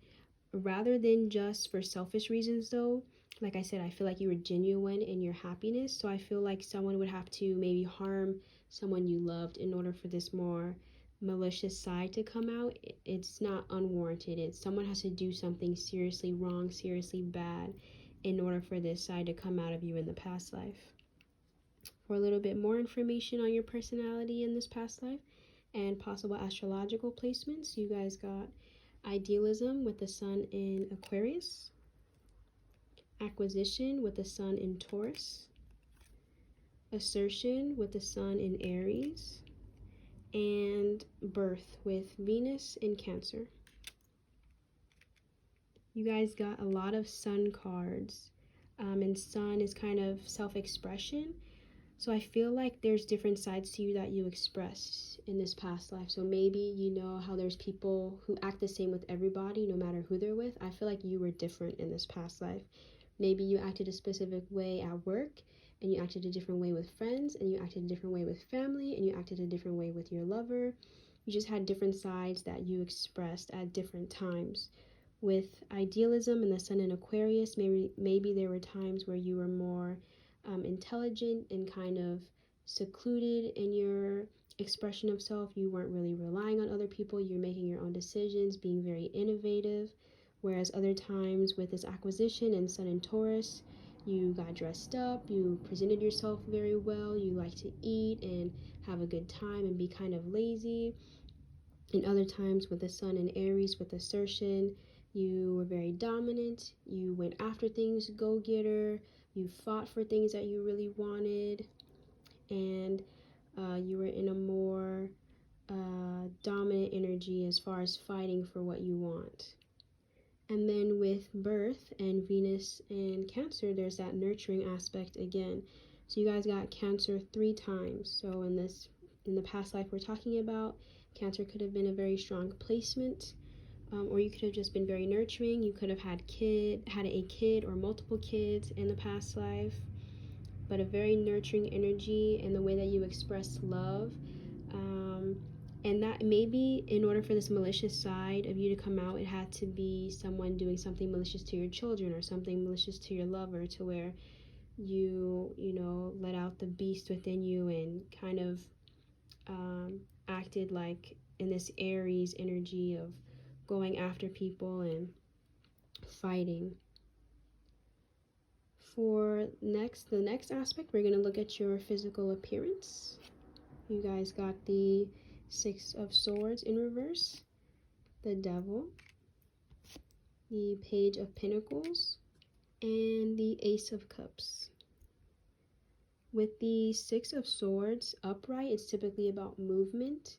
Rather than just for selfish reasons, though, like I said, I feel like you were genuine in your happiness. So I feel like someone would have to maybe harm someone you loved in order for this more malicious side to come out. It's not unwarranted. Someone has to do something seriously wrong, seriously bad, in order for this side to come out of you in the past life. For a little bit more information on your personality in this past life and possible astrological placements, you guys got idealism with the sun in Aquarius, acquisition with the sun in Taurus, assertion with the sun in Aries, and birth with Venus in Cancer. You guys got a lot of sun cards, and sun is kind of self-expression. So I feel like there's different sides to you that you expressed in this past life. So maybe you know how there's people who act the same with everybody, no matter who they're with. I feel like you were different in this past life. Maybe you acted a specific way at work, and you acted a different way with friends, and you acted a different way with family, and you acted a different way with your lover. You just had different sides that you expressed at different times. With idealism and the sun in Aquarius, maybe there were times where you were more intelligent and kind of secluded in your expression of self. You weren't really relying on other people. You're making your own decisions, being very innovative. Whereas other times with this acquisition and Sun in Taurus, you got dressed up, you presented yourself very well, you like to eat and have a good time and be kind of lazy. And other times with the Sun in Aries with assertion, you were very dominant, you went after things, go-getter, you fought for things that you really wanted, and you were in a more dominant energy as far as fighting for what you want. And then with birth and Venus and Cancer, there's that nurturing aspect again. So you guys got Cancer 3 times. So in the past life we're talking about, Cancer could have been a very strong placement, or you could have just been very nurturing. You could have had a kid or multiple kids in the past life, but a very nurturing energy and the way that you express love. And that maybe in order for this malicious side of you to come out, it had to be someone doing something malicious to your children or something malicious to your lover, to where you let out the beast within you and kind of acted like in this Aries energy of going after people and fighting. For the next aspect, we're going to look at your physical appearance. You guys got the 6 of Swords in reverse, the Devil, the Page of Pentacles, and the Ace of Cups. With the 6 of Swords upright, it's typically about movement,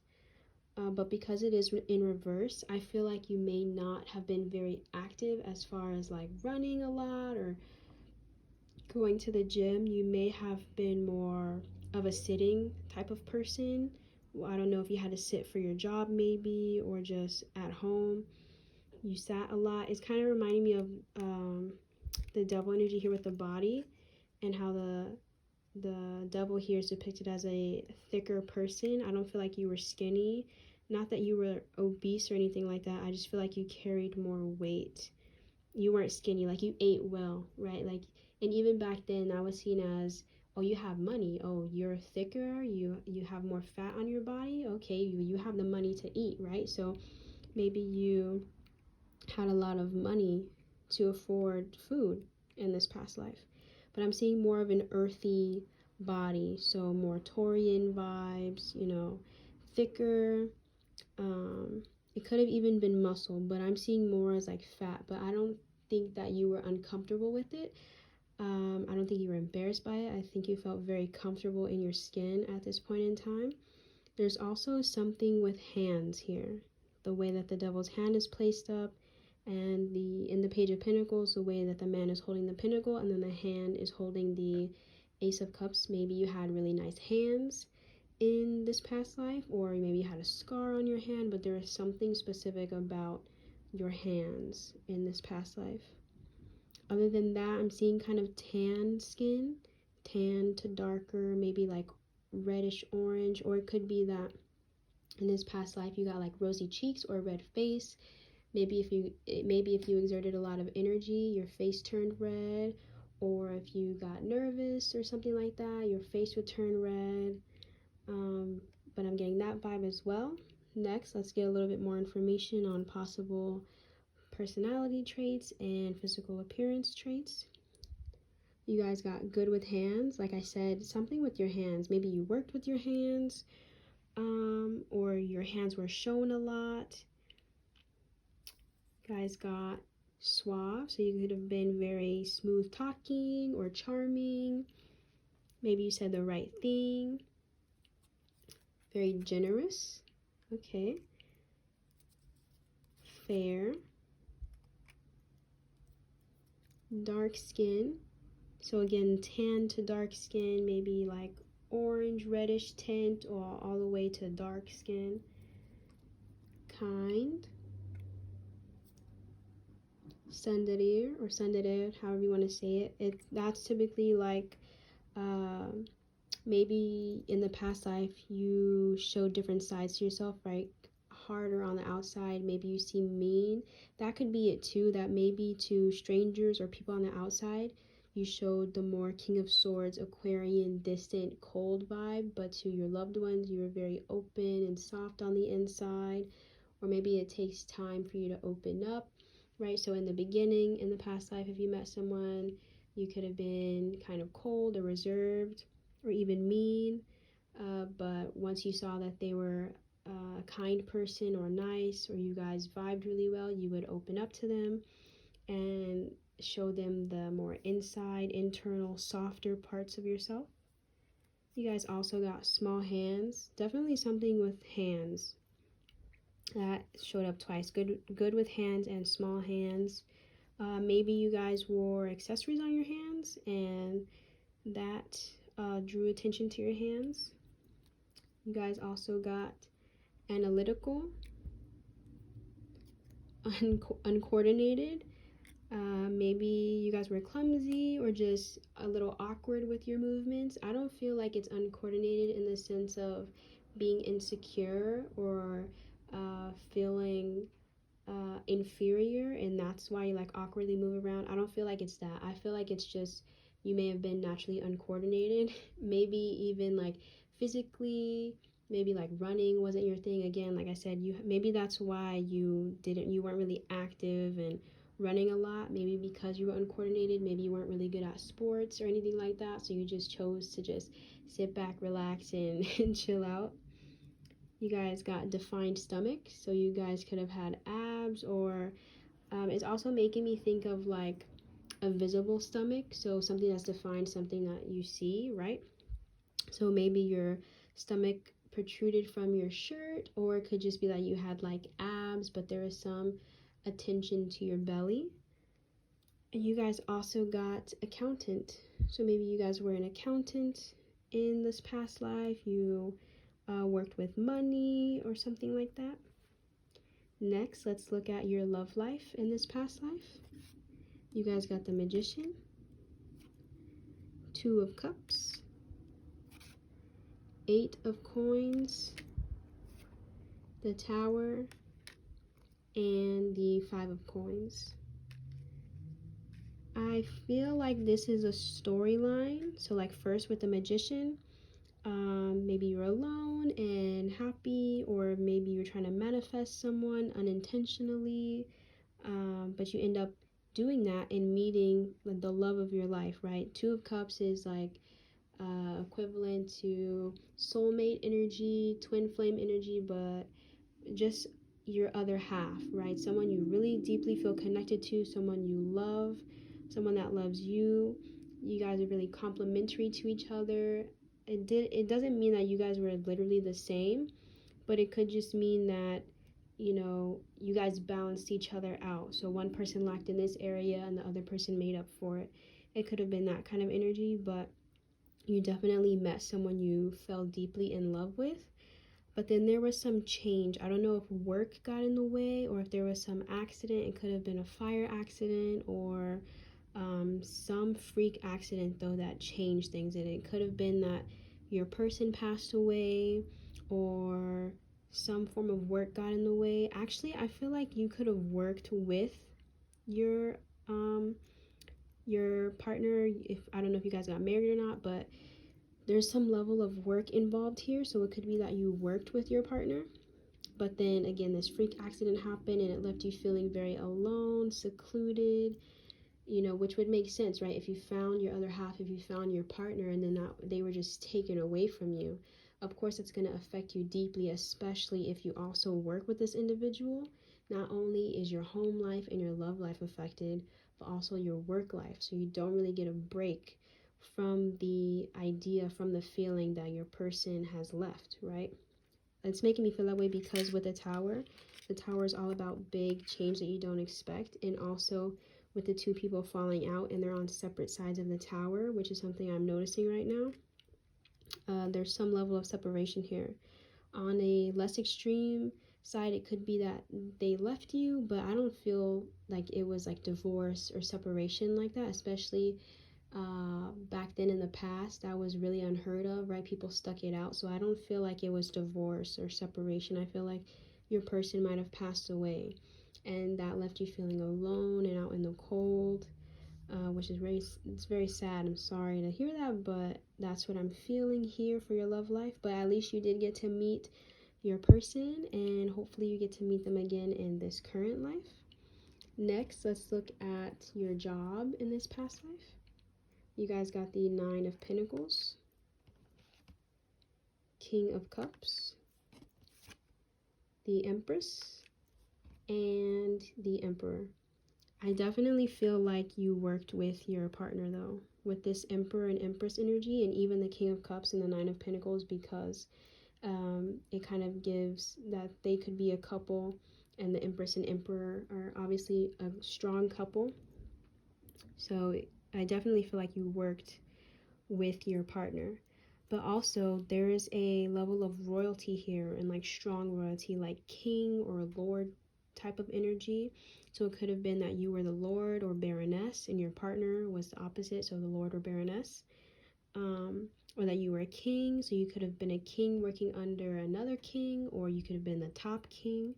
but because it is in reverse, I feel like you may not have been very active as far as like running a lot or going to the gym. You may have been more of a sitting type of person. I don't know if you had to sit for your job maybe, or just at home. You sat a lot. It's kind of reminding me of the Devil energy here with the body, and how the Devil here is depicted as a thicker person. I don't feel like you were skinny. Not that you were obese or anything like that. I just feel like you carried more weight. You weren't skinny, like you ate well, right? Like, and even back then I was seen as, oh, you have money, oh, you're thicker, you have more fat on your body, okay, you have the money to eat, right? So maybe you had a lot of money to afford food in this past life. But I'm seeing more of an earthy body, so more Taurian vibes, thicker. It could have even been muscle, but I'm seeing more as like fat. But I don't think that you were uncomfortable with it. I don't think you were embarrassed by it. I think you felt very comfortable in your skin at this point in time. There's also something with hands here, the way that the Devil's hand is placed up, and in the Page of Pentacles, the way that the man is holding the pentacle, and then the hand is holding the Ace of Cups. Maybe you had really nice hands in this past life, or maybe you had a scar on your hand, but there is something specific about your hands in this past life. Other than that, I'm seeing kind of tan skin, tan to darker, maybe like reddish orange, or it could be that in this past life you got like rosy cheeks or a red face. Maybe if you exerted a lot of energy, your face turned red, or if you got nervous or something like that, your face would turn red. But I'm getting that vibe as well. Next, let's get a little bit more information on possible personality traits and physical appearance traits. You guys got good with hands. Like I said, something with your hands. Maybe you worked with your hands, or your hands were shown a lot. You guys got suave, so you could have been very smooth talking or charming. Maybe you said the right thing. Very generous. Okay. Fair. Dark skin. So again, tan to dark skin, maybe like orange, reddish tint, or all the way to dark skin. Kind. Tsundere or tsundere, however you want to say it. That's typically like maybe in the past life you showed different sides to yourself, right? Harder on the outside, maybe you seem mean. That could be it too, that maybe to strangers or people on the outside you showed the more King of Swords, Aquarian, distant, cold vibe, but to your loved ones you were very open and soft on the inside. Or maybe it takes time for you to open up, right? So in the beginning, in the past life, if you met someone, you could have been kind of cold or reserved or even mean, but once you saw that they were a kind person or nice, or you guys vibed really well, you would open up to them and show them the more inside, internal, softer parts of yourself. You guys also got small hands, definitely something with hands. That showed up twice. Good with hands and small hands. Maybe you guys wore accessories on your hands and that drew attention to your hands. You guys also got analytical, uncoordinated. Maybe you guys were clumsy or just a little awkward with your movements. I don't feel like it's uncoordinated in the sense of being insecure or feeling inferior, and that's why you like awkwardly move around. I don't feel like it's that. I feel like it's just you may have been naturally uncoordinated. Maybe even like physically, maybe like running wasn't your thing. Again, like I said, maybe that's why you weren't really active and running a lot. Maybe because you were uncoordinated. Maybe you weren't really good at sports or anything like that, so you just chose to just sit back, relax, and, and chill out. You guys got defined stomach, so you guys could have had abs, or it's also making me think of like a visible stomach, so something that's defined, something that you see, right? So maybe your stomach protruded from your shirt, or it could just be that you had like abs but there was some attention to your belly. And you guys also got accountant, so maybe you guys were an accountant in this past life. You worked with money or something like that. Next, let's look at your love life in this past life. You guys got the Magician, Two of Cups, Eight of Coins, the Tower, and the Five of Coins. I feel like this is a storyline. So like first with the Magician, maybe you're alone and happy, or maybe you're trying to manifest someone unintentionally, but you end up doing that and meeting the love of your life, right? Two of Cups is like equivalent to soulmate energy, twin flame energy, but just your other half, right? Someone you really deeply feel connected to, someone you love, someone that loves you. You guys are really complementary to each other. It doesn't mean that you guys were literally the same, but it could just mean that, you know, you guys balanced each other out. So one person lacked in this area and the other person made up for it. It could have been that kind of energy, but you definitely met someone you fell deeply in love with. But then there was some change. I don't know if work got in the way or if there was some accident. It could have been a fire accident or some freak accident, though, that changed things. And it could have been that your person passed away or some form of work got in the way. Actually, I feel like you could have worked with your partner. If I don't know if you guys got married or not, but there's some level of work involved here. So it could be that you worked with your partner, but then again this freak accident happened and it left you feeling very alone, secluded, you know, which would make sense, right? If you found your other half, if you found your partner and then they were just taken away from you, of course it's going to affect you deeply, especially if you also work with this individual. Not only is your home life and your love life affected, but also your work life. So you don't really get a break from the idea, from the feeling that your person has left, right? It's making me feel that way because with the Tower is all about big change that you don't expect, and also with the two people falling out and they're on separate sides of the Tower, which is something I'm noticing right now. there's some level of separation here. On a less extreme side, it could be that they left you, but I don't feel like it was like divorce or separation like that, especially back then in the past. That was really unheard of, right? People stuck it out. So I don't feel like it was divorce or separation. I feel like your person might have passed away, and that left you feeling alone and out in the cold, which is it's very sad. I'm sorry to hear that, but that's what I'm feeling here for your love life. But at least you did get to meet your person, and hopefully you get to meet them again in this current life. Next, let's look at your job in this past life. You guys got the Nine of Pentacles, King of Cups, the Empress, and the Emperor. I definitely feel like you worked with your partner though, with this Emperor and Empress energy, and even the King of Cups and the Nine of Pentacles, because it kind of gives that they could be a couple, and the Empress and Emperor are obviously a strong couple. So I definitely feel like you worked with your partner. But also there is a level of royalty here, and like strong royalty, like king or lord type of energy. So it could have been that you were the lord or baroness and your partner was the opposite, so the lord or baroness. Or that you were a king, so you could have been a king working under another king, or you could have been the top king.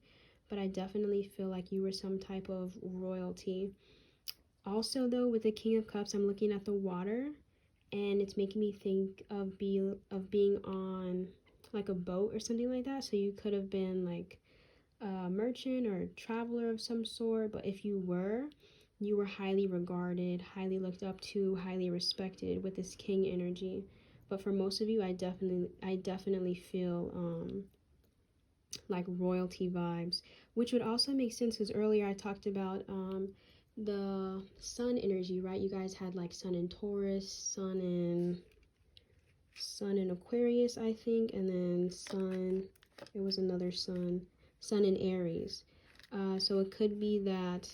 But I definitely feel like you were some type of royalty. Also though, with the King of Cups, I'm looking at the water, and it's making me think of being on like a boat or something like that. So you could have been like a merchant or a traveler of some sort, but if you were highly regarded, highly looked up to, highly respected with this king energy. But for most of you, I definitely feel like royalty vibes, which would also make sense because earlier I talked about the sun energy, right? You guys had like sun in Taurus, sun in Aquarius, I think, and then it was another sun in Aries. So it could be that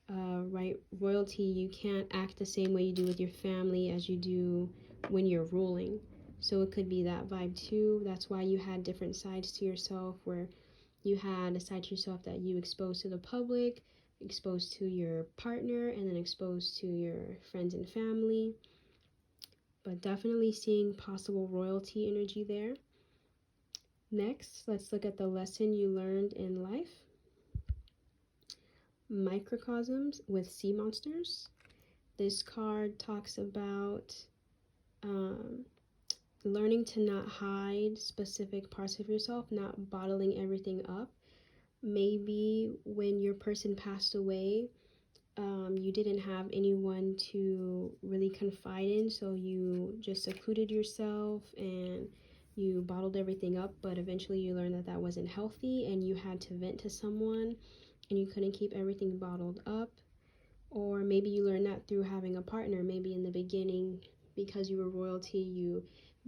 right, royalty, you can't act the same way you do with your family as you do when you're ruling. So it could be that vibe too. That's why you had different sides to yourself, where you had a side to yourself that you exposed to the public, exposed to your partner, and then exposed to your friends and family. But definitely seeing possible royalty energy there. Next, let's look at the lesson you learned in life. Microcosms with sea monsters. This card talks about learning to not hide specific parts of yourself, not bottling everything up. Maybe when your person passed away, you didn't have anyone to really confide in, so you just secluded yourself and you bottled everything up, but eventually you learned that that wasn't healthy and you had to vent to someone, and you couldn't keep everything bottled up. Or maybe you learned that through having a partner. Maybe in the beginning, because you were royalty, you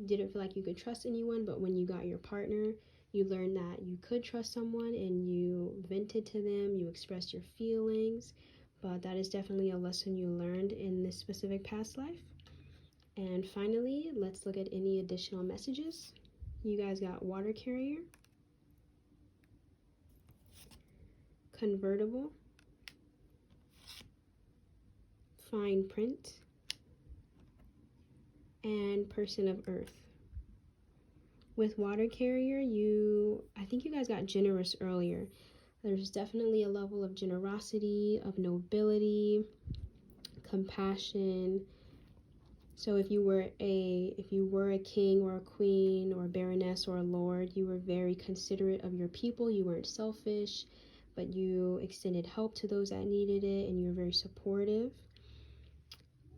didn't feel like you could trust anyone, but when you got your partner, you learned that you could trust someone and you vented to them, you expressed your feelings. But that is definitely a lesson you learned in this specific past life. And finally, let's look at any additional messages. You guys got water carrier, convertible, fine print, and person of earth. With water carrier, I think you guys got generous earlier. There's definitely a level of generosity, of nobility, compassion. So if you were a king or a queen or a baroness or a lord, you were very considerate of your people. You weren't selfish, but you extended help to those that needed it, and you were very supportive.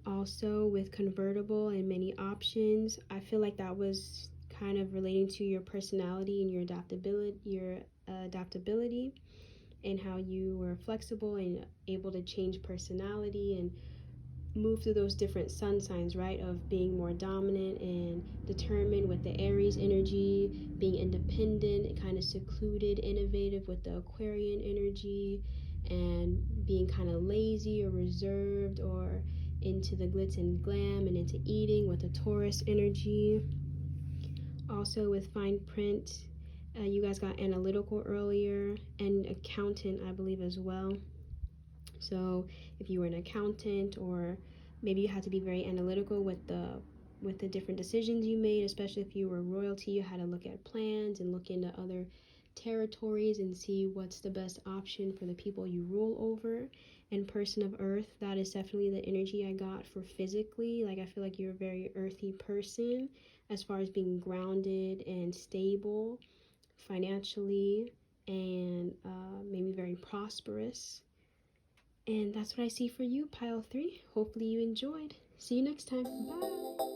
Also with convertible and many options, I feel like that was kind of relating to your personality and your adaptability, and how you were flexible and able to change personality and move through those different sun signs, right? Of being more dominant and determined with the Aries energy, being independent, kind of secluded, innovative with the Aquarian energy, and being kind of lazy or reserved or into the glitz and glam and into eating with the Taurus energy. Also with fine print, you guys got analytical earlier, and accountant, I believe, as well. So if you were an accountant, or maybe you had to be very analytical with the different decisions you made, especially if you were royalty, you had to look at plans and look into other territories and see what's the best option for the people you rule over. And person of earth, that is definitely the energy I got for physically. Like, I feel like you're a very earthy person as far as being grounded and stable financially, and maybe very prosperous. And that's what I see for you, pile 3. Hopefully you enjoyed. See you next time. Bye.